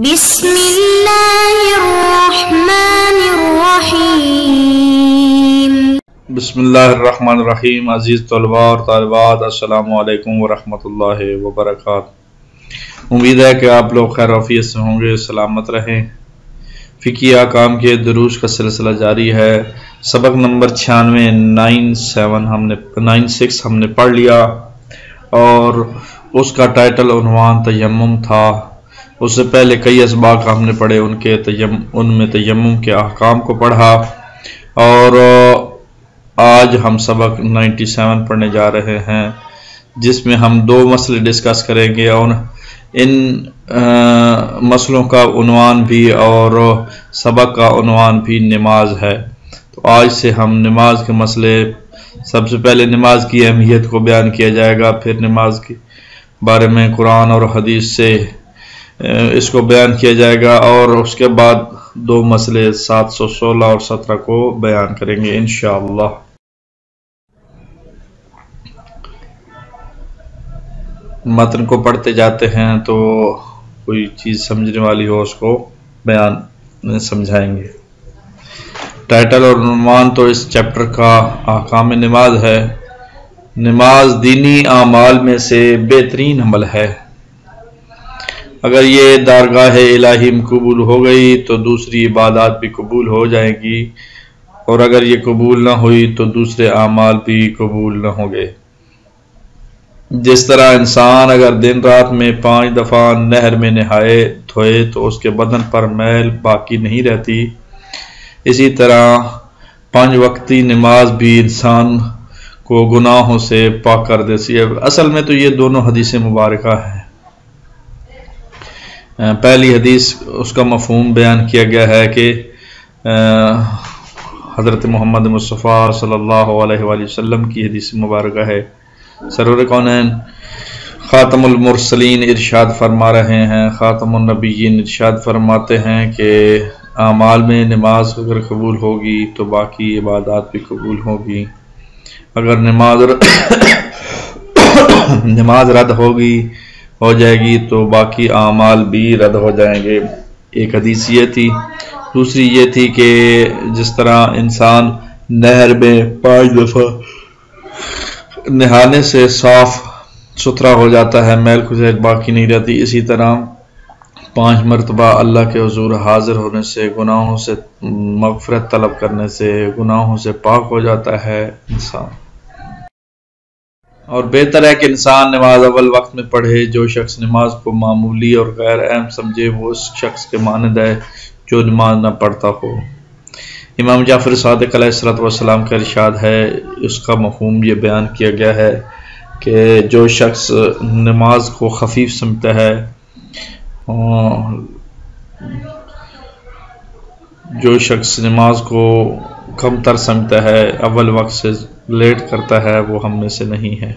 بسم اللہ الرحمن الرحیم۔ بسم اللہ الرحمن الرحیم۔ عزیز طلباء اور طالبات، السلام علیکم ورحمۃ اللہ وبرکاتہ۔ امید ہے کہ آپ لوگ خیر وعافیت سے ہوں گے، سلامت رہیں۔ فقہی احکام کے دروس کا سلسلہ جاری ہے۔ سبق نمبر 96 ہم نے پڑھ لیا اور اس کا ٹائٹل عنوان تیمم تھا۔ اس سے پہلے کئی اسباق ہم نے پڑھے، ان میں تیمم کے احکام کو پڑھا، اور آج ہم سبق 97 پڑھنے جا رہے ہیں، جس میں ہم دو مسئلے ڈسکس کریں گے، اور ان مسئلوں کا عنوان بھی اور سبق کا عنوان بھی نماز ہے۔ تو آج سے ہم نماز کے مسئلے، سب سے پہلے نماز کی اہمیت کو بیان کیا جائے گا، پھر نماز کے بارے میں قرآن اور حدیث سے اس کو بیان کیا جائے گا، اور اس کے بعد دو مسئلے 716 اور 17 کو بیان کریں گے انشاءاللہ۔ متن کو پڑھتے جاتے ہیں تو کوئی چیز سمجھنے والی ہو اس کو بیان سمجھائیں گے۔ ٹائٹل اور عنوان تو اس چیپٹر کا احکام نماز ہے۔ نماز دینی اعمال میں سے بہترین عمل ہے۔ اگر یہ درگاہ الہی میں قبول ہو گئی تو دوسری عبادات بھی قبول ہو جائیں گی، اور اگر یہ قبول نہ ہوئی تو دوسرے اعمال بھی قبول نہ ہوں گے۔ جس طرح انسان اگر دن رات میں 5 دفعہ نہر میں نہائے دھوئے تو اس کے بدن پر میل باقی نہیں رہتی، اسی طرح 5 وقتی نماز بھی انسان کو گناہوں سے پاک کر دیتی ہے۔ اصل میں تو یہ دونوں حدیث مبارکہ ہیں۔ پہلی حدیث اس کا مفہوم بیان کیا گیا ہے کہ حضرت محمد مصطفیٰ صلی اللہ علیہ وآلہ وسلم کی حدیث مبارکہ ہے۔ سرور کونین خاتم المرسلین ارشاد فرما رہے ہیں، خاتم النبیین ارشاد فرماتے ہیں کہ اعمال میں نماز اگر قبول ہوگی تو باقی عبادات بھی قبول ہوگی، اگر نماز رد ہو جائے گی تو باقی اعمال بھی رد ہو جائیں گے۔ ایک حدیث یہ تھی۔ دوسری یہ تھی کہ جس طرح انسان نہر میں 5 دفعہ نہانے سے صاف ستھرا ہو جاتا ہے، میل کچیل باقی نہیں رہتی، اسی طرح 5 مرتبہ اللہ کے حضور حاضر ہونے سے، گناہوں سے مغفرت طلب کرنے سے، گناہوں سے پاک ہو جاتا ہے انسان۔ اور بہتر ہے کہ انسان نماز اول وقت میں پڑھے۔ جو شخص نماز کو معمولی اور غیر اہم سمجھے وہ اس شخص کے مانند ہے جو نماز نہ پڑھتا ہو۔ امام جعفر صادق علیہ السلام کا ارشاد ہے، اس کا مفہوم یہ بیان کیا گیا ہے کہ جو شخص نماز کو خفیف سمجھتا ہے، جو شخص نماز کو کم تر سمجھتا ہے، اول وقت سے لیٹ کرتا ہے، وہ ہم میں سے نہیں ہے۔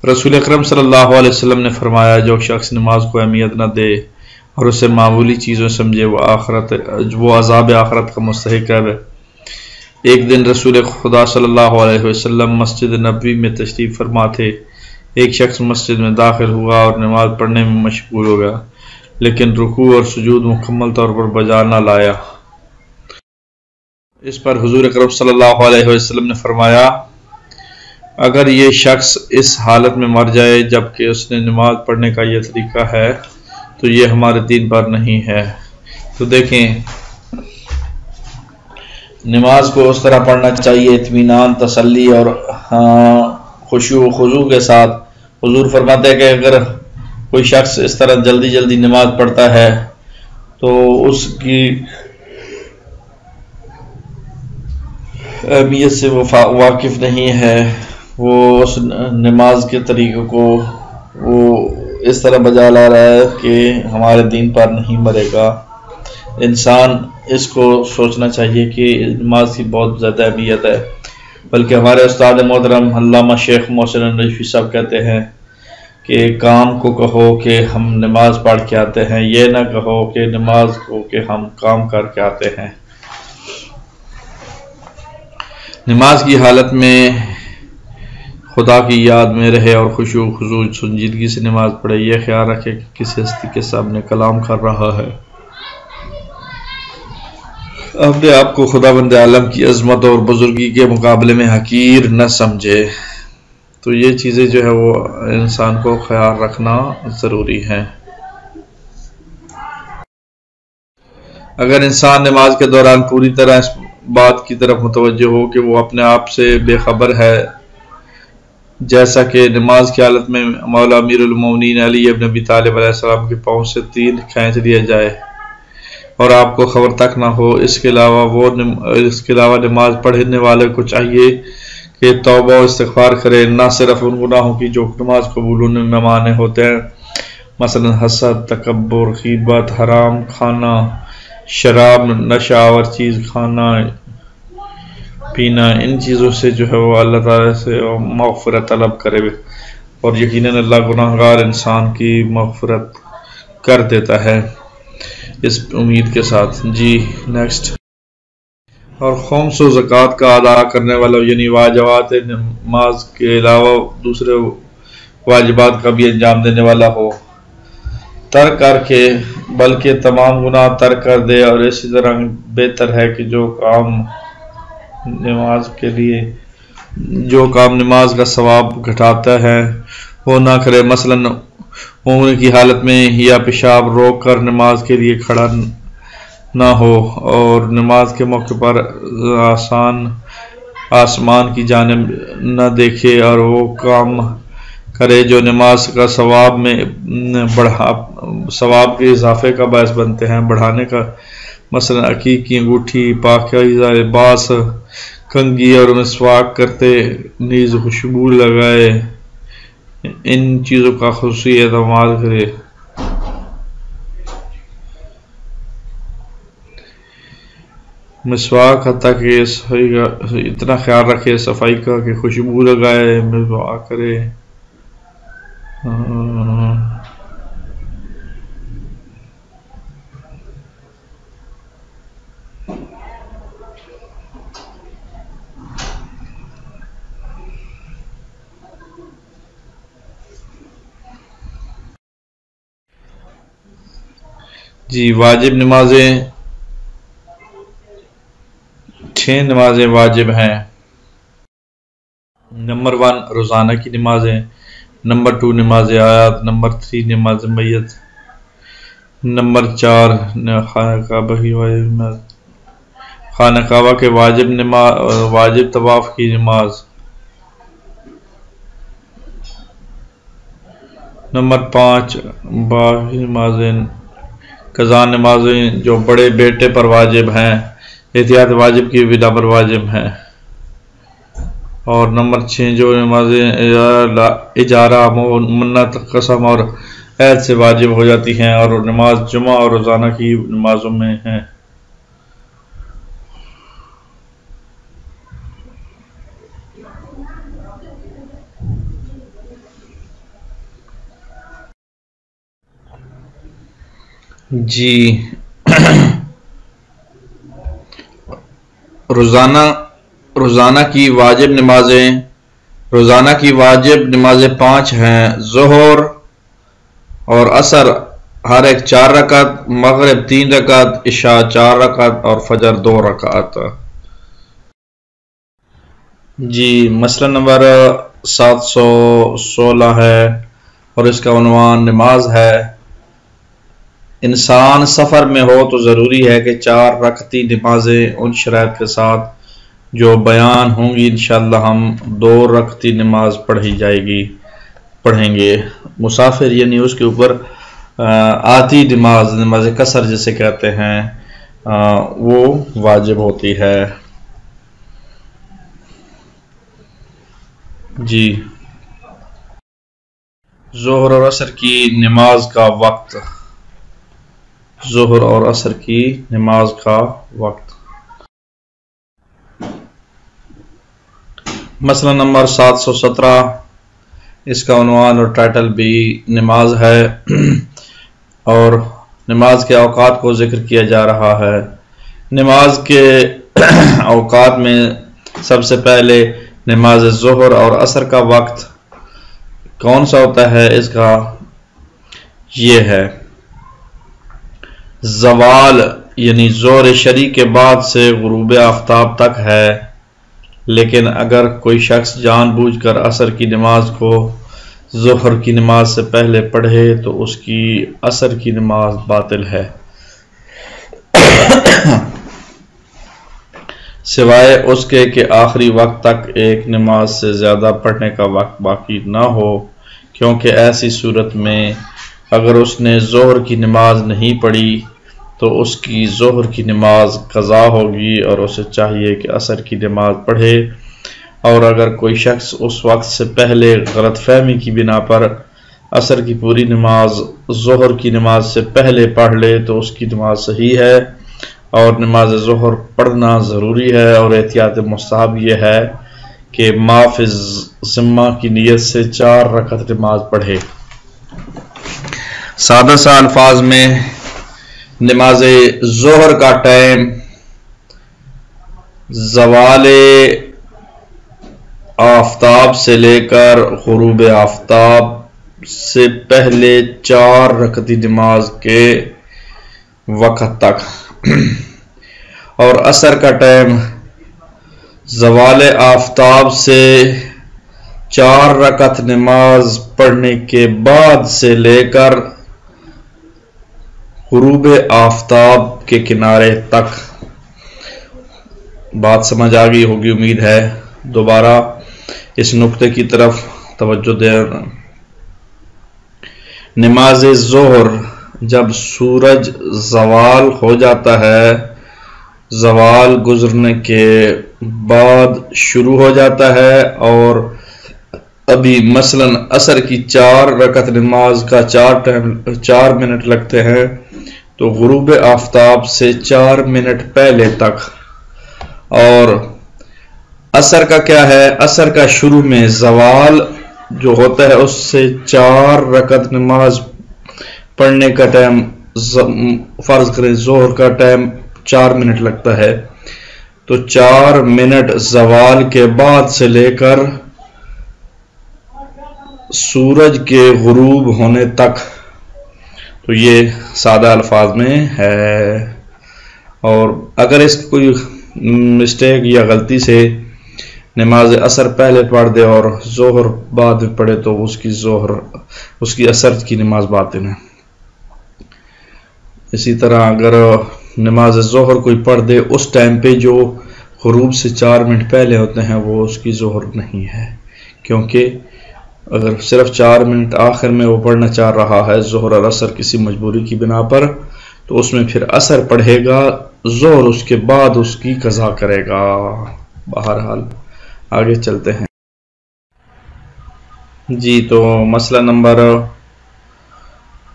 رسول اکرم صلی اللہ علیہ وسلم نے فرمایا، جو شخص نماز کو اہمیت نہ دے اور اسے معمولی چیزوں سمجھے وہ عذاب آخرت کا مستحق ہے۔ ایک دن رسول خدا صلی اللہ علیہ وسلم مسجد نبوی میں تشریف فرما تھے۔ ایک شخص مسجد میں داخل ہوا اور نماز پڑھنے میں مشغول ہو گیا، لیکن رکوع اور سجود مکمل طور پر بجا نہ لایا۔ اس پر حضور اکرم صلی اللہ علیہ وسلم نے فرمایا، اگر یہ شخص اس حالت میں مر جائے جبکہ اس نے نماز پڑھنے کا یہ طریقہ ہے تو یہ ہمارے دین پر نہیں ہے۔ تو دیکھیں، نماز کو اس طرح پڑھنا چاہیے، اطمینان، تسلی اور خشوع و خضوع کے ساتھ۔ حضور فرماتے ہیں کہ اگر کوئی شخص اس طرح جلدی جلدی نماز پڑھتا ہے تو اس کی اہمیت سے وہ واقف نہیں ہے، وہ اس نماز کے طریقے کو وہ اس طرح بجا لا رہا ہے کہ ہمارے دین پر نہیں مرے گا۔ انسان اس کو سوچنا چاہیے کہ نماز کی بہت زیادہ اہمیت ہے، بلکہ ہمارے استاد محترم علامہ شیخ محسن النجفی صاحب کہتے ہیں کہ کام کو کہو کہ ہم نماز پڑھ کے آتے ہیں، یہ نہ کہو کہ نماز کو کہ ہم کام کر کے آتے ہیں۔ نماز کی حالت میں خدا کی یاد میں رہے اور خشوع و خضوع سنجیدگی سے نماز پڑھے. یہ خیال رکھے کہ کسی ہستی کے سامنے کلام کر رہا ہے. اپنے آپ کو خداوند عالم کی عظمت اور بزرگی کے مقابلے میں حقیر نہ سمجھے. تو یہ چیزیں جو ہے وہ انسان کو خیال رکھنا ضروری ہے. اگر انسان نماز کے دوران پوری طرح اس بات کی طرف متوجہ ہو کہ وہ اپنے آپ سے بے خبر ہے، جیسا کہ نماز کی حالت میں مولا امیر المومنین علی ابن ابی طالب علیہ السلام کے پاؤں سے تین کھینچ لیا جائے اور آپ کو خبر تک نہ ہو. اس کے علاوہ نماز پڑھنے والے کو چاہیے کہ توبہ و استغفار کرے، نہ صرف ان گناہوں کی جو نماز قبول ہونے میں مانع ہوتے ہیں، مثلا حسد، تکبر، غیبت، حرام کھانا، شراب، نشہ آور چیز کھانا پینا. ان چیزوں سے جو ہے وہ اللہ تعالیٰ سے مغفرت طلب کرے اور یقیناً اللہ گناہگار انسان کی مغفرت کر دیتا ہے اس امید کے ساتھ. جی نیکسٹ. اور خمس و زکوٰۃ کا ادا کرنے والا، یعنی واجبات نماز کے علاوہ دوسرے واجبات کا بھی انجام دینے والا ہو، ترک کر کے بلکہ تمام گناہ ترک کر دے. اور اسی طرح بہتر ہے کہ جو کام نماز کا ثواب گھٹاتا ہے وہ نہ کرے. مثلا اونگنے کی حالت میں یا پیشاب روک کر نماز کے لیے کھڑا نہ ہو، اور نماز کے موقع پر آسمان کی جانب نہ دیکھے، اور وہ کام کرے جو نماز کا ثواب کے اضافے کا باعث بنتے ہیں، بڑھانے کا. مثلا عقیق کی انگوٹھی، پاکیزہ لباس، کنگھی اور مسواک کرتے نیز خوشبو لگائے. ان چیزوں کا خصوصی اہتمام کرے. مسواک حتیٰ کہ اتنا خیال رکھے صفائی کا کہ خوشبو لگائے، مسواک کرے. جی واجب نمازیں 6 نمازیں واجب ہیں. نمبر 1 روزانہ کی نمازیں، نمبر 2 نماز آیات، نمبر 3 نماز میت، نمبر 4 خانہ کعبہ کے واجب طواف کی نماز، نمبر 5 باقی نمازیں قضا نمازیں جو بڑے بیٹے پر واجب ہیں، احتیاط واجب کی بنا پر واجب ہیں. اور نمبر 6 جو نمازیں اجارہ، منت، قسم اور عہد سے واجب ہو جاتی ہیں اور نماز جمعہ اور روزانہ کی نمازوں میں ہیں. جی روزانہ کی واجب نمازیں 5 ہیں. ظہر اور عصر ہر ایک 4 رکعت، مغرب 3 رکعت، عشاء 4 رکعت اور فجر 2 رکعت. جی مسئلہ نمبر 716 ہے اور اس کا عنوان نماز ہے. انسان سفر میں ہو تو ضروری ہے کہ 4 رکعتی نمازیں ان شرائط کے ساتھ جو بیان ہوں گی انشاءاللہ ہم 2 رکعتی نماز پڑھیں گے. مسافر یعنی اس کے اوپر آتی نماز قصر جسے کہتے ہیں وہ واجب ہوتی ہے. جی ظہر اور عصر کی نماز کا وقت. ظہر اور عصر کی نماز کا وقت. مسئلہ نمبر 717 اس کا عنوان اور ٹائٹل بھی نماز ہے اور نماز کے اوقات کو ذکر کیا جا رہا ہے. نماز کے اوقات میں سب سے پہلے نماز ظہر اور عصر کا وقت کون سا ہوتا ہے؟ اس کا یہ ہے زوال، یعنی ظہر شرعی کے بعد سے غروب آفتاب تک ہے، لیکن اگر کوئی شخص جان بوجھ کر عصر کی نماز کو ظہر کی نماز سے پہلے پڑھے تو اس کی عصر کی نماز باطل ہے، سوائے اس کے کہ آخری وقت تک ایک نماز سے زیادہ پڑھنے کا وقت باقی نہ ہو، کیونکہ ایسی صورت میں اگر اس نے ظہر کی نماز نہیں پڑھی تو اس کی ظہر کی نماز قضا ہوگی اور اسے چاہیے کہ عصر کی نماز پڑھے، اور اگر کوئی شخص اس وقت سے پہلے غلط فہمی کی بنا پر عصر کی پوری نماز ظہر کی نماز سے پہلے پڑھ لے تو اس کی نماز صحیح ہے، اور نماز ظہر پڑھنا ضروری ہے، اور احتیاط مستحب یہ ہے کہ ما فی ذمہ کی نیت سے 4 رکعت نماز پڑھے۔ سادہ سا الفاظ میں نماز ظہر کا ٹائم زوال آفتاب سے لے کر غروب آفتاب سے پہلے 4 رکعتی نماز کے وقت تک، اور عصر کا ٹائم زوال آفتاب سے 4 رکعت نماز پڑھنے کے بعد سے لے کر غروب آفتاب کے کنارے تک۔ بات سمجھ آ گئی ہوگی امید ہے۔ دوبارہ اس نقطے کی طرف توجہ دینا، نماز ظہر جب سورج زوال ہو جاتا ہے، زوال گزرنے کے بعد شروع ہو جاتا ہے، اور ابھی مثلا عصر کی 4 رکعت نماز کا 4 منٹ لگتے ہیں، تو غروب آفتاب سے 4 منٹ پہلے تک۔ اور عصر کا کیا ہے؟ عصر کا شروع میں زوال جو ہوتا ہے اس سے 4 رکعت نماز پڑھنے کا ٹائم، فرض کریں ظہر کا ٹائم 4 منٹ لگتا ہے، تو 4 منٹ زوال کے بعد سے لے کر سورج کے غروب ہونے تک، تو یہ سادہ الفاظ میں ہے۔ اور اگر اس کی کوئی مسٹیک یا غلطی سے نماز عصر پہلے پڑھ دے اور ظہر بعد میں پڑھے تو اس کی عصر کی نماز باطل ہے۔ اسی طرح اگر نماز ظہر کوئی پڑھ دے اس ٹائم پہ جو غروب سے 4 منٹ پہلے ہوتے ہیں، وہ اس کی ظہر نہیں ہے، کیونکہ اگر صرف 4 منٹ آخر میں وہ پڑھنا چاہ رہا ہے ظہر اور عصر کسی مجبوری کی بنا پر، تو اس میں پھر عصر پڑھے گا، ظہر اس کے بعد اس کی قضا کرے گا۔ بہرحال آگے چلتے ہیں جی۔ تو مسئلہ نمبر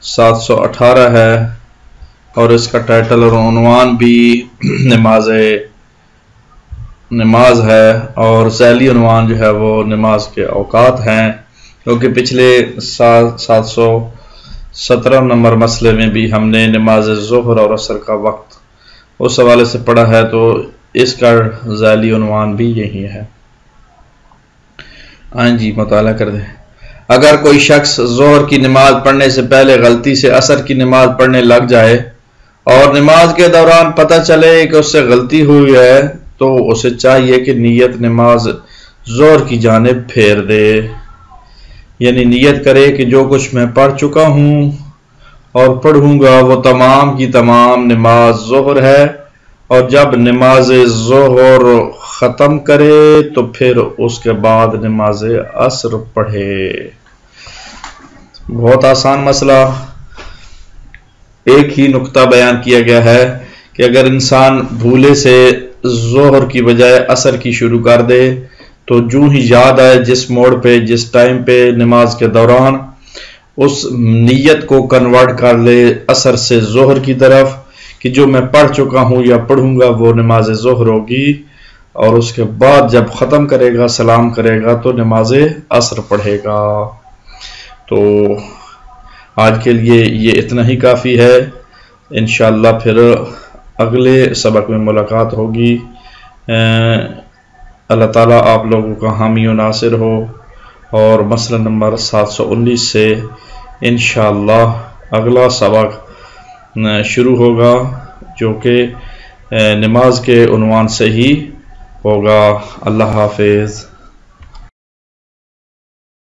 718 ہے، اور اس کا ٹائٹل اور عنوان بھی نماز ہے، اور ذیلی عنوان جو ہے وہ نماز کے اوقات ہیں، کیونکہ پچھلے 717 نمبر مسئلے میں بھی ہم نے نماز ظہر اور عصر کا وقت اس حوالے سے پڑھا ہے، تو اس کا ذیلی عنوان بھی یہی ہے۔ ہاں جی، مطالعہ کر دیں۔ اگر کوئی شخص ظہر کی نماز پڑھنے سے پہلے غلطی سے عصر کی نماز پڑھنے لگ جائے اور نماز کے دوران پتہ چلے کہ اس سے غلطی ہوئی ہے، تو اسے چاہیے کہ نیت نماز ظہر کی جانب پھیر دے، یعنی نیت کرے کہ جو کچھ میں پڑھ چکا ہوں اور پڑھوں گا وہ تمام کی تمام نماز ظہر ہے، اور جب نماز ظہر ختم کرے تو پھر اس کے بعد نماز عصر پڑھے۔ بہت آسان مسئلہ، ایک ہی نقطہ بیان کیا گیا ہے کہ اگر انسان بھولے سے ظہر کی بجائے عصر کی شروع کر دے تو جو ہی یاد آئے جس موڑ پہ جس ٹائم پہ نماز کے دوران، اس نیت کو کنورٹ کر لے عصر سے ظہر کی طرف کہ جو میں پڑھ چکا ہوں یا پڑھوں گا وہ نماز ظہر ہوگی، اور اس کے بعد جب ختم کرے گا سلام کرے گا تو نماز عصر پڑھے گا۔ تو آج کے لیے یہ اتنا ہی کافی ہے، انشاءاللہ پھر اگلے سبق میں ملاقات ہوگی۔ اللہ تعالیٰ آپ لوگوں کا حامی و ناصر ہو، اور مسئلہ نمبر 719 سے انشاءاللہ اگلا سبق شروع ہوگا، جو کہ نماز کے عنوان سے ہی ہوگا۔ اللہ حافظ۔